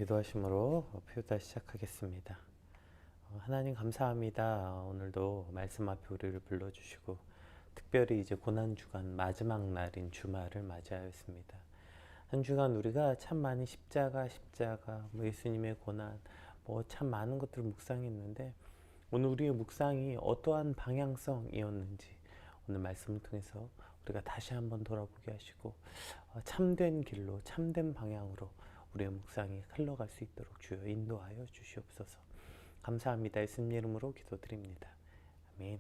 기도하심으로 표다 시작하겠습니다. 하나님 감사합니다. 오늘도 말씀 앞에 우리를 불러주시고 특별히 이제 고난주간 마지막 날인 주말을 맞이하였습니다. 한 주간 우리가 참 많이 십자가, 예수님의 고난, 참 많은 것들을 묵상했는데 오늘 우리의 묵상이 어떠한 방향성이었는지 오늘 말씀을 통해서 우리가 다시 한번 돌아보게 하시고 참된 길로, 참된 방향으로 우리의 묵상이 흘러갈 수 있도록 주여 인도하여 주시옵소서. 감사합니다. 예수님 이름으로 기도드립니다. 아멘.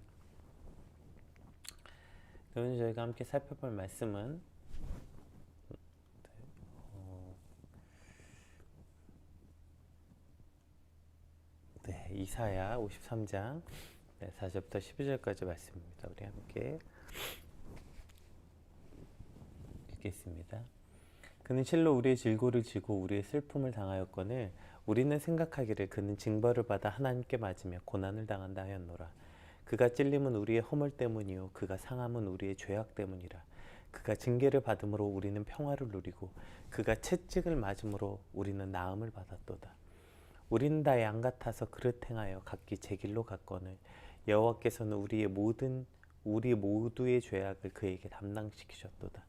오늘 저희가 함께 살펴볼 말씀은 이사야 53장 4절부터 12절까지 말씀입니다. 우리 함께 읽겠습니다. 그는 실로 우리의 질고를 지고 우리의 슬픔을 당하였거늘 우리는 생각하기를 그는 징벌을 받아 하나님께 맞으며 고난을 당한다 하였노라. 그가 찔림은 우리의 허물 때문이요 그가 상함은 우리의 죄악 때문이라. 그가 징계를 받음으로 우리는 평화를 누리고 그가 채찍을 맞음으로 우리는 나음을 받았도다. 우리는 다 양 같아서 그릇 행하여 각기 제 길로 갔거늘 여호와께서는 우리 모두의 죄악을 그에게 담당시키셨도다.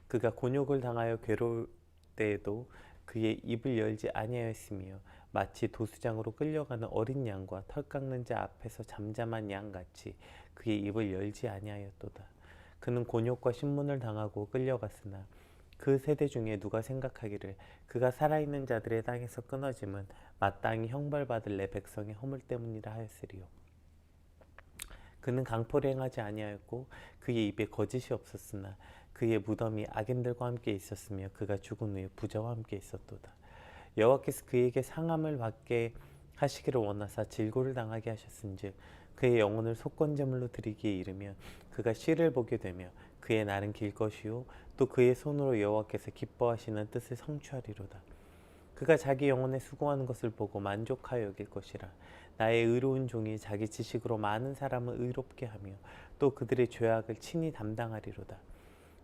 그가 곤욕을 당하여 괴로울 때에도 그의 입을 열지 아니하였으며 마치 도수장으로 끌려가는 어린 양과 털 깎는 자 앞에서 잠잠한 양같이 그의 입을 열지 아니하였도다. 그는 곤욕과 신문을 당하고 끌려갔으나 그 세대 중에 누가 생각하기를 그가 살아있는 자들의 땅에서 끊어짐은 마땅히 형벌받을 내 백성의 허물 때문이라 하였으리요. 그는 강포를 행하지 아니하였고 그의 입에 거짓이 없었으나 그의 무덤이 악인들과 함께 있었으며 그가 죽은 후에 부자와 함께 있었도다. 여호와께서 그에게 상함을 받게 하시기를 원하사 질고를 당하게 하셨은즉 그의 영혼을 속건제물로 드리기에 이르면 그가 씨를 보게 되며 그의 날은 길 것이요 또 그의 손으로 여호와께서 기뻐하시는 뜻을 성취하리로다. 그가 자기 영혼에 수고하는 것을 보고 만족하여 여길 것이라. 나의 의로운 종이 자기 지식으로 많은 사람을 의롭게 하며 또 그들의 죄악을 친히 담당하리로다.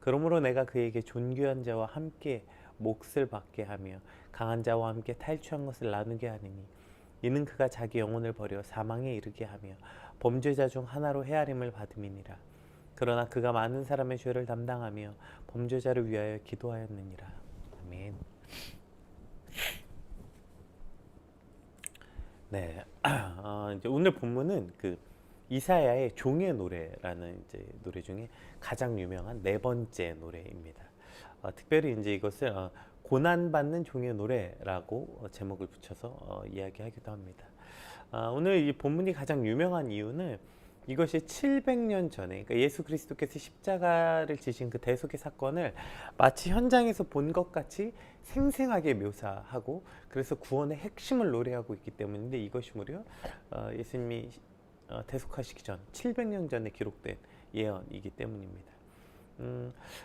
그러므로 내가 그에게 존귀한 자와 함께 몫을 받게 하며 강한 자와 함께 탈취한 것을 나누게 하느니 이는 그가 자기 영혼을 버려 사망에 이르게 하며 범죄자 중 하나로 헤아림을 받음이니라. 그러나 그가 많은 사람의 죄를 담당하며 범죄자를 위하여 기도하였느니라. 아멘. 네, 이제 오늘 본문은 이사야의 종의 노래라는 이제 노래 중에 가장 유명한 네 번째 노래입니다. 특별히 이제 이것을 고난받는 종의 노래라고 제목을 붙여서 이야기하기도 합니다. 오늘 이 본문이 가장 유명한 이유는 이것이 700년 전에 그러니까 예수 그리스도께서 십자가를 지신 그 대속의 사건을 마치 현장에서 본 것 같이 생생하게 묘사하고 그래서 구원의 핵심을 노래하고 있기 때문인데 이것이 무려 예수님이 대속하시기 전 700년 전에 기록된 예언이기 때문입니다.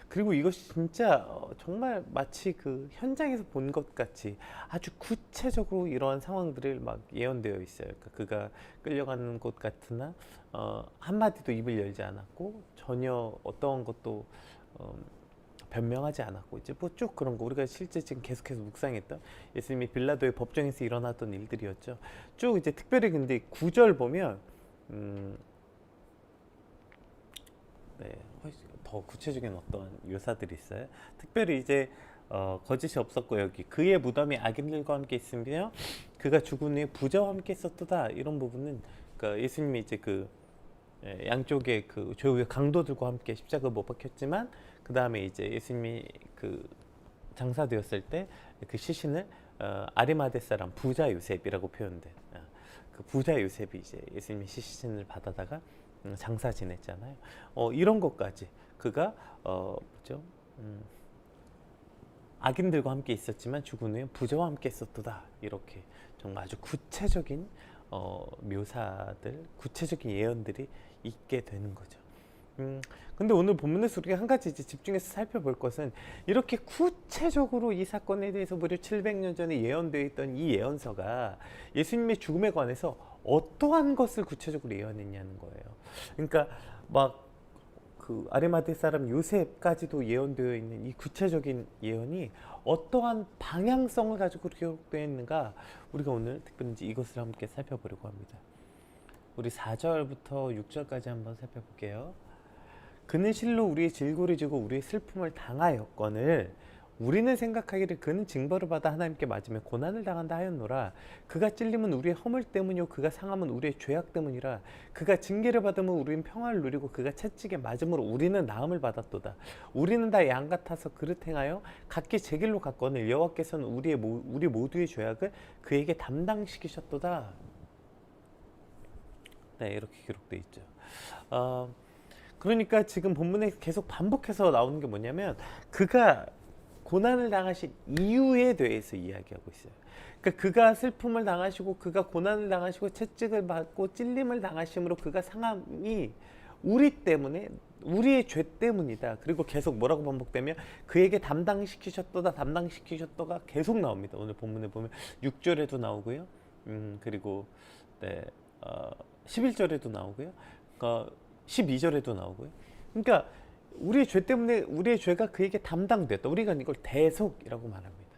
그리고 이것이 진짜 정말 마치 그 현장에서 본 것 같이 아주 구체적으로 이러한 상황들을 막 예언되어 있어요. 그러니까 그가 끌려가는 곳 같으나 한마디도 입을 열지 않았고 전혀 어떠한 것도 변명하지 않았고 이제 쭉 그런 거 우리가 실제 지금 계속해서 묵상했던 예수님이 빌라도의 법정에서 일어났던 일들이었죠. 쭉 이제 특별히 근데 9절 보면 더 구체적인 어떤 묘사들이 있어요. 특별히 이제 거짓이 없었고 여기 그의 무덤이 악인들과 함께 있으며 그가 죽은 후에 부자와 함께 있었도다. 이런 부분은 그러니까 예수님이 이제 양쪽에 그 조의 강도들과 함께 십자가 못 박혔지만 그 다음에 이제 예수님이 장사되었을 때 그 시신을 아리마대 사람 부자 요셉이라고 표현된 그 부자 요셉이 이제 예수님의 시신을 받아다가 장사 지냈잖아요. 이런 것까지 그가 악인들과 함께 있었지만 죽은 후에 부자와 함께 있었도다. 이렇게 정말 아주 구체적인 묘사들, 구체적인 예언들이 있게 되는 거죠. 근데 오늘 본문에서 우리가 한 가지 이제 집중해서 살펴볼 것은 이렇게 구체적으로 이 사건에 대해서 무려 700년 전에 예언되어 있던 이 예언서가 예수님의 죽음에 관해서 어떠한 것을 구체적으로 예언했냐는 거예요. 그러니까 막 그 아리마대 사람 요셉까지도 예언되어 있는 이 구체적인 예언이 어떠한 방향성을 가지고 기록되어 있는가, 우리가 오늘 특별히 이것을 함께 살펴보려고 합니다. 우리 4절부터 6절까지 한번 살펴볼게요. 그는 실로 우리의 질고를 지고 우리의 슬픔을 당하였거늘 우리는 생각하기를 그는 징벌을 받아 하나님께 맞으며 고난을 당한다 하였노라. 그가 찔림은 우리의 허물 때문이요 그가 상함은 우리의 죄악 때문이라. 그가 징계를 받으면 우리는 평화를 누리고 그가 채찍에 맞음으로 우리는 나음을 받았도다. 우리는 다 양 같아서 그릇 행하여 각기 제 길로 갔거늘 여호와께서는 우리 모두의 죄악을 그에게 담당시키셨도다. 네, 이렇게 기록되어 있죠. 그러니까 지금 본문에 계속 반복해서 나오는 게 뭐냐면 그가 고난을 당하신 이유에 대해서 이야기하고 있어요. 그러니까 그가 슬픔을 당하시고 그가 고난을 당하시고 채찍을 받고 찔림을 당하심으로 그가 상함이 우리 때문에, 우리의 죄 때문이다. 그리고 계속 뭐라고 반복되면 그에게 담당시키셨도가 계속 나옵니다. 오늘 본문에 보면 6절에도 나오고요. 그리고 네, 11절에도 나오고요. 12절에도 나오고요. 그러니까 우리의 죄 때문에 우리의 죄가 그에게 담당됐다. 우리가 이걸 대속이라고 말합니다.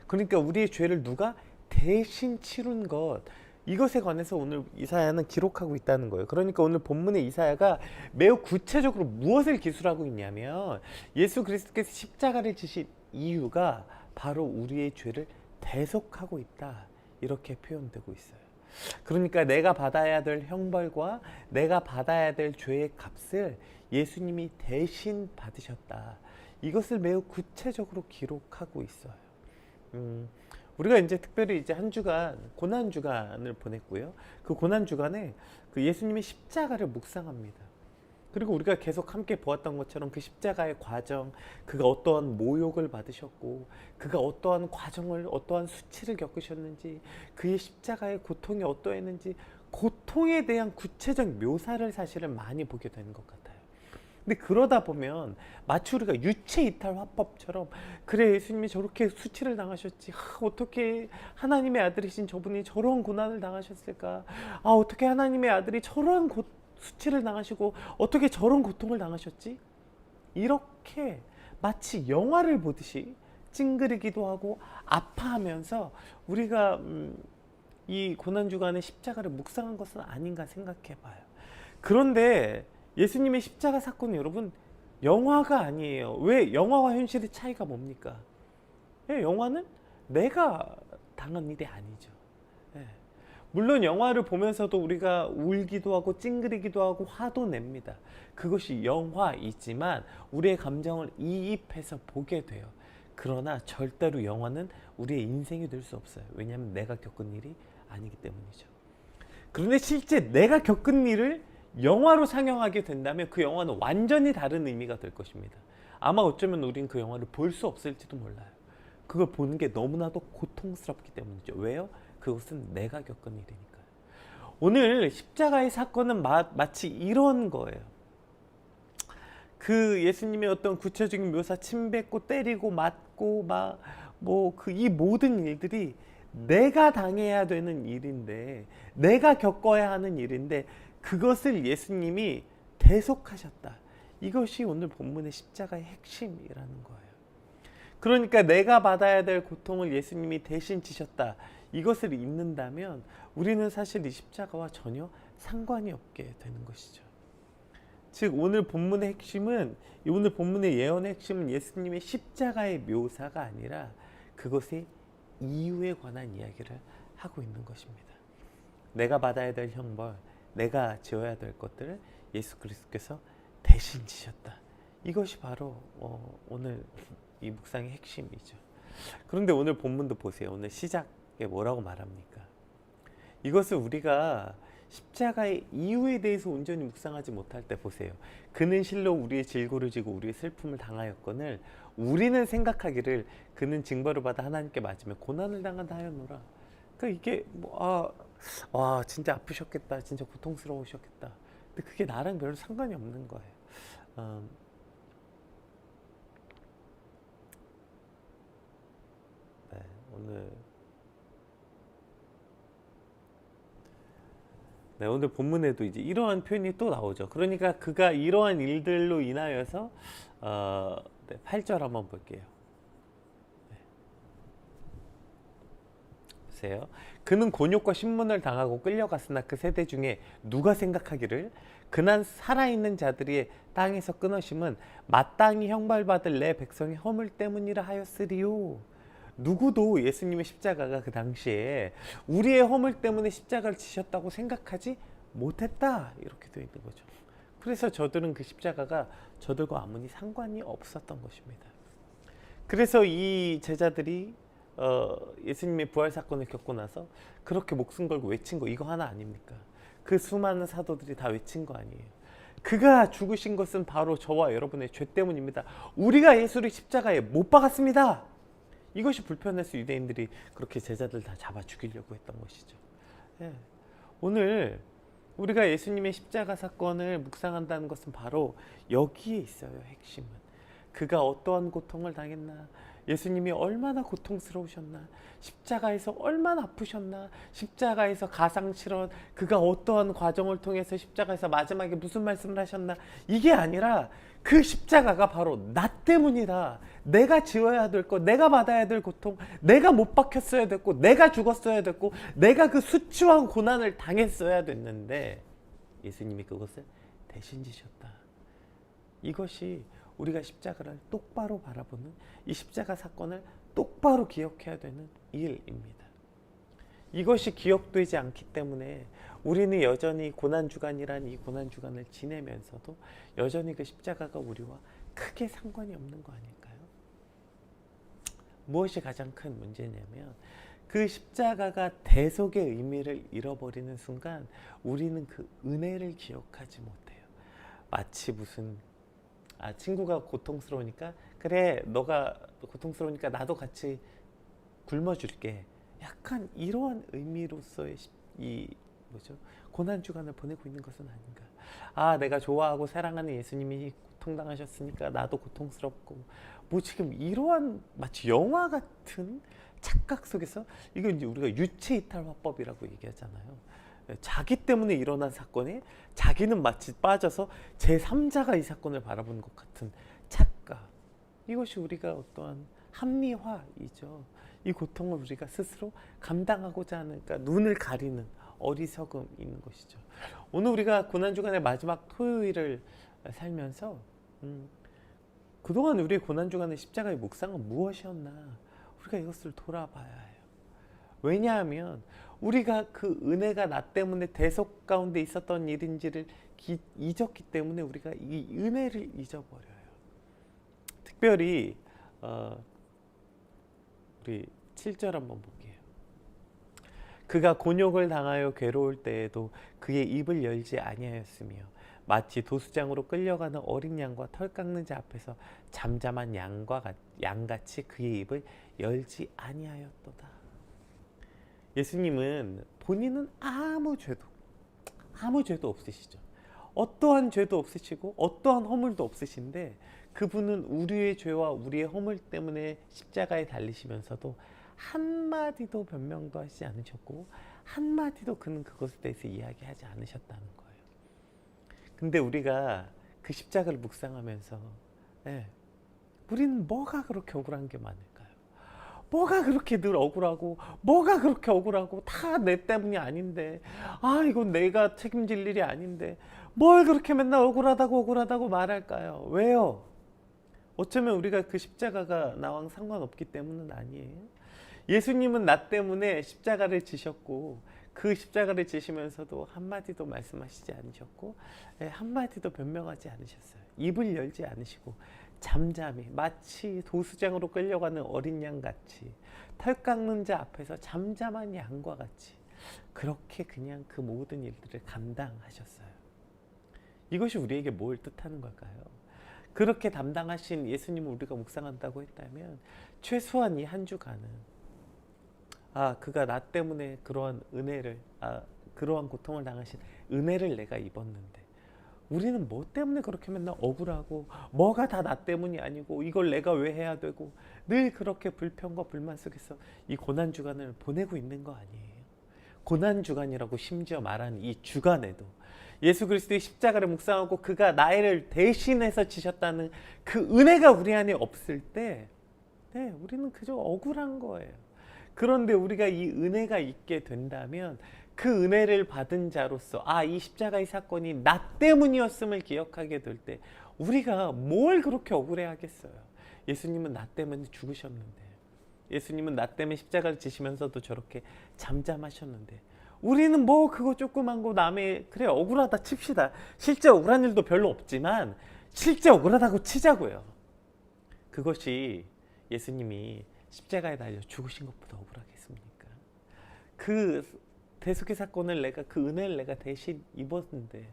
그러니까 우리의 죄를 누가 대신 치룬 것, 이것에 관해서 오늘 이사야는 기록하고 있다는 거예요. 그러니까 오늘 본문의 이사야가 매우 구체적으로 무엇을 기술하고 있냐면 예수 그리스도께서 십자가를 지신 이유가 바로 우리의 죄를 대속하고 있다, 이렇게 표현되고 있어요. 그러니까 내가 받아야 될 형벌과 내가 받아야 될 죄의 값을 예수님이 대신 받으셨다. 이것을 매우 구체적으로 기록하고 있어요. 우리가 이제 특별히 이제 한 주간 고난 주간을 보냈고요. 그 고난 주간에 그 예수님의 십자가를 묵상합니다. 그리고 우리가 계속 함께 보았던 것처럼 그 십자가의 과정, 그가 어떠한 모욕을 받으셨고 그가 어떠한 과정을, 어떠한 수치를 겪으셨는지, 그의 십자가의 고통이 어떠했는지, 고통에 대한 구체적 묘사를 사실은 많이 보게 되는 것 같아요. 근데 그러다 보면 마치 우리가 유체이탈 화법처럼, 그래 예수님이 저렇게 수치를 당하셨지, 어떻게 하나님의 아들이신 저분이 저런 고난을 당하셨을까, 어떻게 하나님의 아들이 저러한 수치를 당하시고 어떻게 저런 고통을 당하셨지? 이렇게 마치 영화를 보듯이 찡그리기도 하고 아파하면서 우리가 이 고난주간의 십자가를 묵상한 것은 아닌가 생각해 봐요. 그런데 예수님의 십자가 사건은 여러분 영화가 아니에요. 왜? 영화와 현실의 차이가 뭡니까? 영화는 내가 당한 일이 아니죠. 물론 영화를 보면서도 우리가 울기도 하고 찡그리기도 하고 화도 냅니다. 그것이 영화이지만 우리의 감정을 이입해서 보게 돼요. 그러나 절대로 영화는 우리의 인생이 될 수 없어요. 왜냐하면 내가 겪은 일이 아니기 때문이죠. 그런데 실제 내가 겪은 일을 영화로 상영하게 된다면 그 영화는 완전히 다른 의미가 될 것입니다. 아마 어쩌면 우린 그 영화를 볼 수 없을지도 몰라요. 그걸 보는 게 너무나도 고통스럽기 때문이죠. 왜요? 그것은 내가 겪은 일이니까요. 오늘 십자가의 사건은 마치 이런 거예요. 그 예수님의 어떤 구체적인 묘사, 침 뱉고 때리고 맞고 이 모든 일들이 내가 당해야 되는 일인데, 내가 겪어야 하는 일인데, 그것을 예수님이 대속하셨다. 이것이 오늘 본문의 십자가의 핵심이라는 거예요. 그러니까 내가 받아야 될 고통을 예수님이 대신 지셨다. 이것을 잊는다면 우리는 사실 이 십자가와 전혀 상관이 없게 되는 것이죠. 즉 오늘 본문의 핵심은, 오늘 본문의 예언의 핵심은 예수님의 십자가의 묘사가 아니라 그것의 이유에 관한 이야기를 하고 있는 것입니다. 내가 받아야 될 형벌, 내가 지어야 될 것들을 예수 그리스도께서 대신 지셨다. 이것이 바로 오늘 이 묵상의 핵심이죠. 그런데 오늘 본문도 보세요. 오늘 시작에 뭐라고 말합니까? 이것을 우리가 십자가의 이유에 대해서 온전히 묵상하지 못할 때 보세요. 그는 실로 우리의 질고를 지고 우리의 슬픔을 당하였거늘 우리는 생각하기를 그는 징벌을 받아 하나님께 맞으며 고난을 당한다 하였노라. 그러니까 이게 진짜 아프셨겠다, 진짜 고통스러우셨겠다. 근데 그게 나랑 별로 상관이 없는 거예요. 오늘 네, 오늘 본문에도 이제 이러한 표현이 또 나오죠. 그러니까 그가 이러한 일들로 인하여서 네, 8절 한번 볼게요. 네. 보세요. 그는 곤욕과 신문을 당하고 끌려갔으나 그 세대 중에 누가 생각하기를 그날 살아있는 자들이 땅에서 끊어심은 마땅히 형벌받을 내 백성의 허물 때문이라 하였으리요. 누구도 예수님의 십자가가 그 당시에 우리의 허물 때문에 십자가를 지셨다고 생각하지 못했다, 이렇게 되어 있는 거죠. 그래서 저들은 그 십자가가 저들과 아무리 상관이 없었던 것입니다. 그래서 이 제자들이 예수님의 부활 사건을 겪고 나서 그렇게 목숨 걸고 외친 거 이거 하나 아닙니까? 그 수많은 사도들이 다 외친 거 아니에요. 그가 죽으신 것은 바로 저와 여러분의 죄 때문입니다. 우리가 예수를 십자가에 못 박았습니다. 이것이 불편해서 유대인들이 그렇게 제자들 다 잡아 죽이려고 했던 것이죠. 예. 오늘 우리가 예수님의 십자가 사건을 묵상한다는 것은 바로 여기에 있어요. 핵심은 그가 어떠한 고통을 당했나, 예수님이 얼마나 고통스러우셨나, 십자가에서 얼마나 아프셨나, 십자가에서 가상실현 그가 어떠한 과정을 통해서 십자가에서 마지막에 무슨 말씀을 하셨나, 이게 아니라 그 십자가가 바로 나 때문이다. 내가 지어야 될 것, 내가 받아야 될 고통, 내가 못 박혔어야 됐고, 내가 죽었어야 됐고, 내가 그 수치와 고난을 당했어야 됐는데 예수님이 그것을 대신 지셨다. 이것이 우리가 십자가를 똑바로 바라보는, 이 십자가 사건을 똑바로 기억해야 되는 일입니다. 이것이 기억되지 않기 때문에 우리는 여전히 고난주간이란 이 고난주간을 지내면서도 여전히 그 십자가가 우리와 크게 상관이 없는 거 아닐까요? 무엇이 가장 큰 문제냐면 그 십자가가 대속의 의미를 잃어버리는 순간 우리는 그 은혜를 기억하지 못해요. 마치 무슨 친구가 고통스러우니까 그래 너가 고통스러우니까 나도 같이 굶어줄게, 약간 이러한 의미로서의 이 고난주간을 보내고 있는 것은 아닌가. 내가 좋아하고 사랑하는 예수님이 고통당하셨으니까 나도 고통스럽고, 지금 이러한 마치 영화 같은 착각 속에서, 이건 이제 우리가 유체이탈 화법이라고 얘기하잖아요. 자기 때문에 일어난 사건에 자기는 마치 빠져서 제3자가 이 사건을 바라보는 것 같은 착각, 이것이 우리가 어떠한 합리화이죠. 이 고통을 우리가 스스로 감당하고자 하는, 그러니까 눈을 가리는 어리석음이 있는 것이죠. 오늘 우리가 고난주간의 마지막 토요일을 살면서 그동안 우리의 고난주간의 십자가의 묵상은 무엇이었나, 우리가 이것을 돌아봐야 해요. 왜냐하면 우리가 그 은혜가 나 때문에 대속 가운데 있었던 일인지를 잊었기 때문에 우리가 이 은혜를 잊어버려요. 특별히 우리 7절 한번 볼게요. 그가 곤욕을 당하여 괴로울 때에도 그의 입을 열지 아니하였으며 마치 도수장으로 끌려가는 어린 양과 털 깎는 자 앞에서 잠잠한 양같이 그의 입을 열지 아니하였도다. 예수님은 본인은 아무 죄도 없으시죠. 어떠한 죄도 없으시고 어떠한 허물도 없으신데 그분은 우리의 죄와 우리의 허물 때문에 십자가에 달리시면서도 한마디도 변명도 하시지 않으셨고 한마디도 그는 그것에 대해서 이야기하지 않으셨다는 거예요. 근데 우리가 그 십자가를 묵상하면서 우리는 뭐가 그렇게 억울한 게 많을까요? 뭐가 그렇게 늘 억울하고 뭐가 그렇게 억울하고 다 내 때문이 아닌데, 이건 내가 책임질 일이 아닌데 뭘 그렇게 맨날 억울하다고 말할까요? 왜요? 어쩌면 우리가 그 십자가가 나와 상관없기 때문은 아니에요. 예수님은 나 때문에 십자가를 지셨고 그 십자가를 지시면서도 한마디도 말씀하시지 않으셨고 한마디도 변명하지 않으셨어요. 입을 열지 않으시고 잠잠히 마치 도수장으로 끌려가는 어린 양같이, 털 깎는 자 앞에서 잠잠한 양과 같이 그렇게 그냥 그 모든 일들을 감당하셨어요. 이것이 우리에게 뭘 뜻하는 걸까요? 그렇게 담당하신 예수님을 우리가 묵상한다고 했다면 최소한 이 한 주간은 그가 나 때문에 그러한 은혜를 그러한 고통을 당하신 은혜를 내가 입었는데 우리는 뭐 때문에 그렇게 맨날 억울하고 뭐가 다 나 때문이 아니고 이걸 내가 왜 해야 되고 늘 그렇게 불평과 불만 속에서 이 고난주간을 보내고 있는 거 아니에요? 고난주간이라고 심지어 말하는 이 주간에도 예수 그리스도의 십자가를 묵상하고 그가 나를 대신해서 지셨다는 그 은혜가 우리 안에 없을 때 우리는 그저 억울한 거예요. 그런데 우리가 이 은혜가 있게 된다면 그 은혜를 받은 자로서 이 십자가의 사건이 나 때문이었음을 기억하게 될 때 우리가 뭘 그렇게 억울해 하겠어요. 예수님은 나 때문에 죽으셨는데, 예수님은 나 때문에 십자가를 지시면서도 저렇게 잠잠하셨는데, 우리는 뭐 그거 조그만 거 남의 그래 억울하다 칩시다. 실제 억울한 일도 별로 없지만 실제 억울하다고 치자고요. 그것이 예수님이 십자가에 달려 죽으신 것보다 억울하겠습니까? 그 대속의 사건을 그 은혜를 내가 대신 입었는데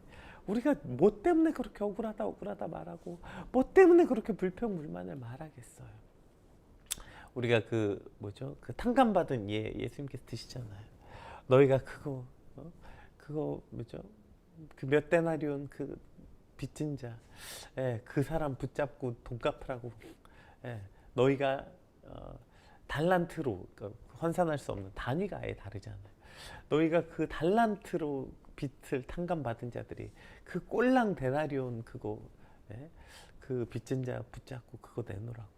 우리가 뭐 때문에 그렇게 억울하다 말하고 뭐 때문에 그렇게 불평불만을 말하겠어요. 우리가 그 탕감받은 예수님께서 드시잖아요. 너희가 그거 그 몇 데나리온 그 빚진 자, 그 사람 붙잡고 돈 갚으라고, 너희가 달란트로 환산할 수 없는 단위가 아예 다르잖아요. 너희가 그 달란트로 빚을 탕감받은 자들이 그 꼴랑 데나리온 그거 그 빚진 자 붙잡고 그거 내놓으라고.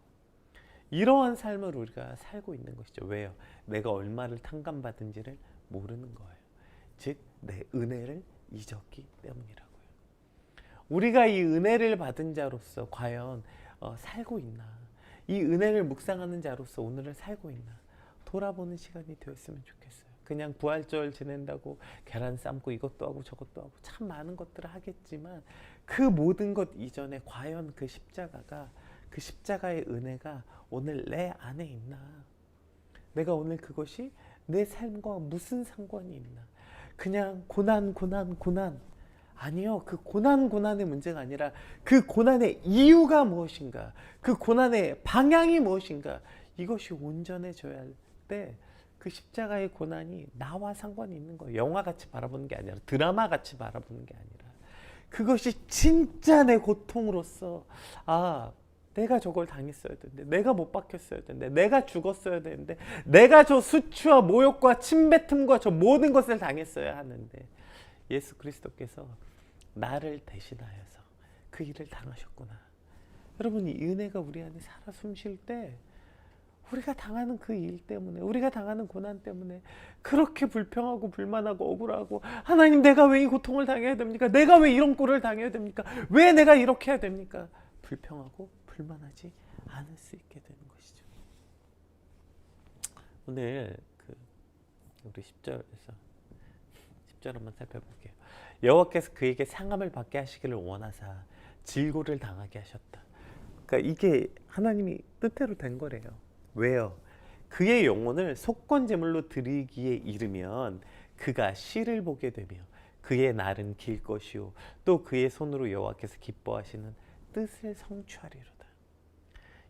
이러한 삶을 우리가 살고 있는 것이죠. 왜요? 내가 얼마를 탕감받은지를 모르는 거예요. 즉 내 은혜를 잊었기 때문이라고요. 우리가 이 은혜를 받은 자로서 과연 살고 있나? 이 은혜를 묵상하는 자로서 오늘을 살고 있나? 돌아보는 시간이 되었으면 좋겠어요. 그냥 부활절 지낸다고 계란 삶고 이것도 하고 저것도 하고 참 많은 것들을 하겠지만 그 모든 것 이전에 과연 그 십자가의 은혜가 오늘 내 안에 있나? 내가 오늘 그것이 내 삶과 무슨 상관이 있나? 그냥 고난 아니요. 그 고난의 문제가 아니라 그 고난의 이유가 무엇인가? 그 고난의 방향이 무엇인가? 이것이 온전해져야 할 때 그 십자가의 고난이 나와 상관이 있는 거예요. 영화같이 바라보는 게 아니라 드라마같이 바라보는 게 아니라 그것이 진짜 내 고통으로서 내가 저걸 당했어야 되는데, 내가 못 박혔어야 되는데, 내가 죽었어야 되는데, 내가 저 수치와 모욕과 침뱉음과 저 모든 것을 당했어야 하는데 예수 그리스도께서 나를 대신하여서 그 일을 당하셨구나. 여러분, 이 은혜가 우리 안에 살아 숨쉴 때 우리가 당하는 그 일 때문에, 우리가 당하는 고난 때문에 그렇게 불평하고 불만하고 억울하고, 하나님 내가 왜 이 고통을 당해야 됩니까? 내가 왜 이런 꼴을 당해야 됩니까? 왜 내가 이렇게 해야 됩니까? 불평하고 불만하지 않을 수 있게 되는 것이죠. 오늘 우리 10절에서 10절 한번 살펴볼게요. 여호와께서 그에게 상함을 받게 하시기를 원하사 질고를 당하게 하셨다. 그러니까 이게 하나님이 뜻대로 된 거래요. 왜요? 그의 영혼을 속건제물로 드리기에 이르면 그가 씨를 보게 되며 그의 날은 길 것이요 또 그의 손으로 여호와께서 기뻐하시는 뜻을 성취하리로다.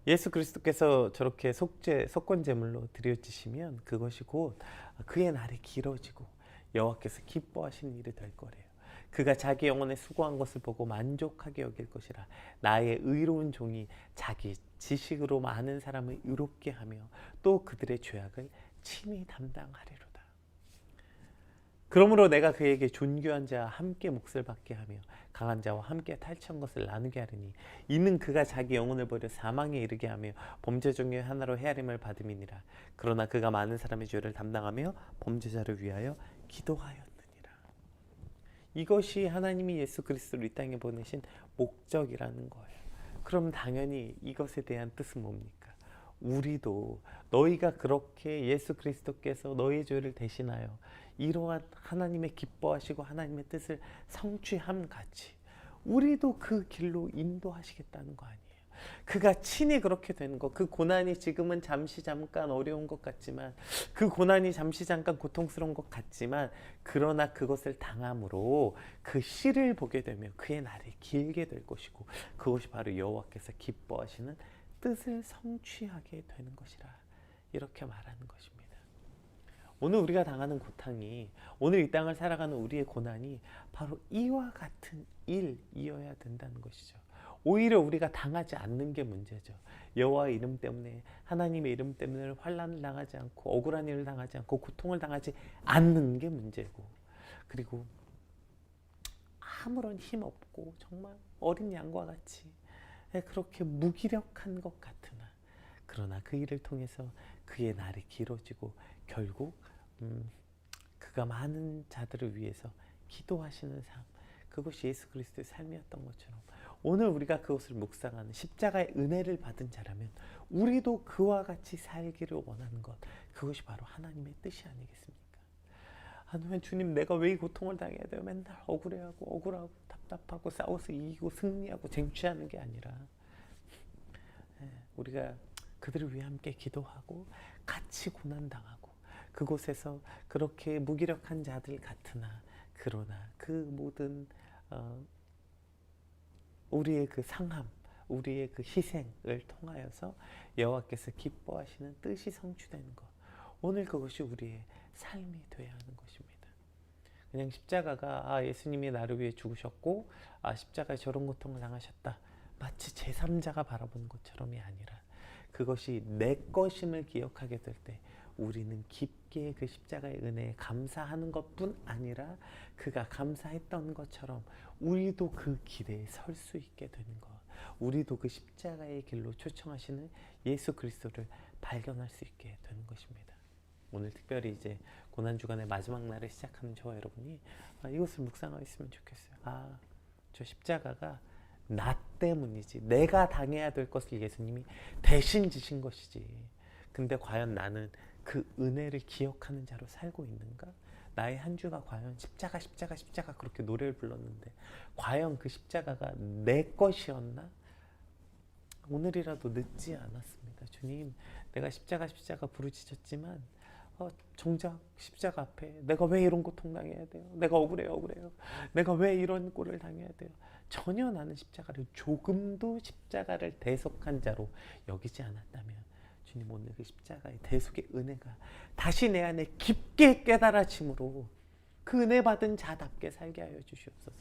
예수 그리스도께서 저렇게 속건제물로 드려지시면 그것이 곧 그의 날이 길어지고 여호와께서 기뻐하시는 일이 될 거래요. 그가 자기 영혼에 수고한 것을 보고 만족하게 여길 것이라. 나의 의로운 종이 자기 지식으로 많은 사람을 의롭게 하며 또 그들의 죄악을 친히 담당하리로다. 그러므로 내가 그에게 존귀한 자와 함께 몫을 받게 하며 강한 자와 함께 탈취한 것을 나누게 하리니 이는 그가 자기 영혼을 버려 사망에 이르게 하며 범죄 중에 하나로 헤아림을 받음이니라. 그러나 그가 많은 사람의 죄를 담당하며 범죄자를 위하여 기도하였느니라. 이것이 하나님이 예수 그리스도를 이 땅에 보내신 목적이라는 거예요. 그럼 당연히 이것에 대한 뜻은 뭡니까? 우리도 너희가 그렇게 예수 그리스도께서 너희 죄를 대신하여 이러한 하나님의 기뻐하시고 하나님의 뜻을 성취함 같이 우리도 그 길로 인도하시겠다는 거 아니에요. 그가 친히 그렇게 된 것, 그 고난이 지금은 잠시 잠깐 어려운 것 같지만, 그 고난이 잠시 잠깐 고통스러운 것 같지만, 그러나 그것을 당함으로 그 씨를 보게 되면 그의 날이 길게 될 것이고 그것이 바로 여호와께서 기뻐하시는 뜻을 성취하게 되는 것이라, 이렇게 말하는 것입니다. 오늘 우리가 당하는 고통이, 오늘 이 땅을 살아가는 우리의 고난이 바로 이와 같은 일이어야 된다는 것이죠. 오히려 우리가 당하지 않는 게 문제죠. 여호와의 이름 때문에, 하나님의 이름 때문에 환난을 당하지 않고 억울한 일을 당하지 않고 고통을 당하지 않는 게 문제고, 그리고 아무런 힘 없고 정말 어린 양과 같이 그렇게 무기력한 것 같으나, 그러나 그 일을 통해서 그의 날이 길어지고 결국 그가 많은 자들을 위해서 기도하시는 삶, 그것이 예수 그리스도의 삶이었던 것처럼 오늘 우리가 그것을 묵상하는 십자가의 은혜를 받은 자라면 우리도 그와 같이 살기를 원하는 것, 그것이 바로 하나님의 뜻이 아니겠습니까? 하나님, 주님, 내가 왜 이 고통을 당해야 돼요? 맨날 억울해하고 억울하고 답답하고 싸워서 이기고 승리하고 쟁취하는 게 아니라 우리가 그들을 위해 함께 기도하고 같이 고난당하고 그곳에서 그렇게 무기력한 자들 같으나, 그러나 그 모든 우리의 그 상함, 우리의 그 희생을 통하여서 여호와께서 기뻐하시는 뜻이 성취되는 것, 오늘 그것이 우리의 삶이 되어야 하는 것입니다. 그냥 십자가가 예수님이 나를 위해 죽으셨고 십자가에 저런 고통을 당하셨다, 마치 제3자가 바라보는 것처럼이 아니라 그것이 내 것임을 기억하게 될 때 우리는 깊게 그 십자가의 은혜에 감사하는 것뿐 아니라 그가 감사했던 것처럼 우리도 그 길에 설 수 있게 되는 것, 우리도 그 십자가의 길로 초청하시는 예수 그리스도를 발견할 수 있게 되는 것입니다. 오늘 특별히 이제 고난주간의 마지막 날을 시작하는 저와 여러분이 이것을 묵상하였으면 좋겠어요. 저 십자가가 나 때문이지, 내가 당해야 될 것을 예수님이 대신 지신 것이지, 근데 과연 나는 그 은혜를 기억하는 자로 살고 있는가? 나의 한 주가 과연 십자가 십자가 십자가 그렇게 노래를 불렀는데 과연 그 십자가가 내 것이었나? 오늘이라도 늦지 않았습니다. 주님, 내가 십자가 십자가 부르짖었지만 정작 십자가 앞에 내가 왜 이런 고통 당해야 돼요? 내가 억울해요. 내가 왜 이런 꼴을 당해야 돼요? 전혀 나는 십자가를, 조금도 십자가를 대속한 자로 여기지 않았다면 주님, 오늘 그 십자가의 대속의 은혜가 다시 내 안에 깊게 깨달아짐으로 그 은혜 받은 자답게 살게 하여 주시옵소서.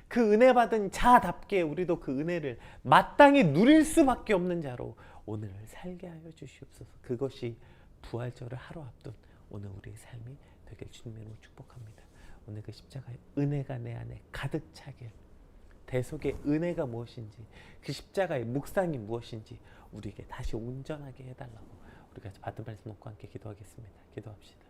그 은혜 받은 자답게 우리도 그 은혜를 마땅히 누릴 수밖에 없는 자로 오늘 살게 하여 주시옵소서. 그것이 부활절을 하루 앞둔 오늘 우리의 삶이 되길 주님의 이름으로 축복합니다. 오늘 그 십자가의 은혜가 내 안에 가득 차길, 대속의 은혜가 무엇인지, 그 십자가의 묵상이 무엇인지 우리에게 다시 온전하게 해달라고 우리가 받은 말씀 놓고 함께 기도하겠습니다. 기도합시다.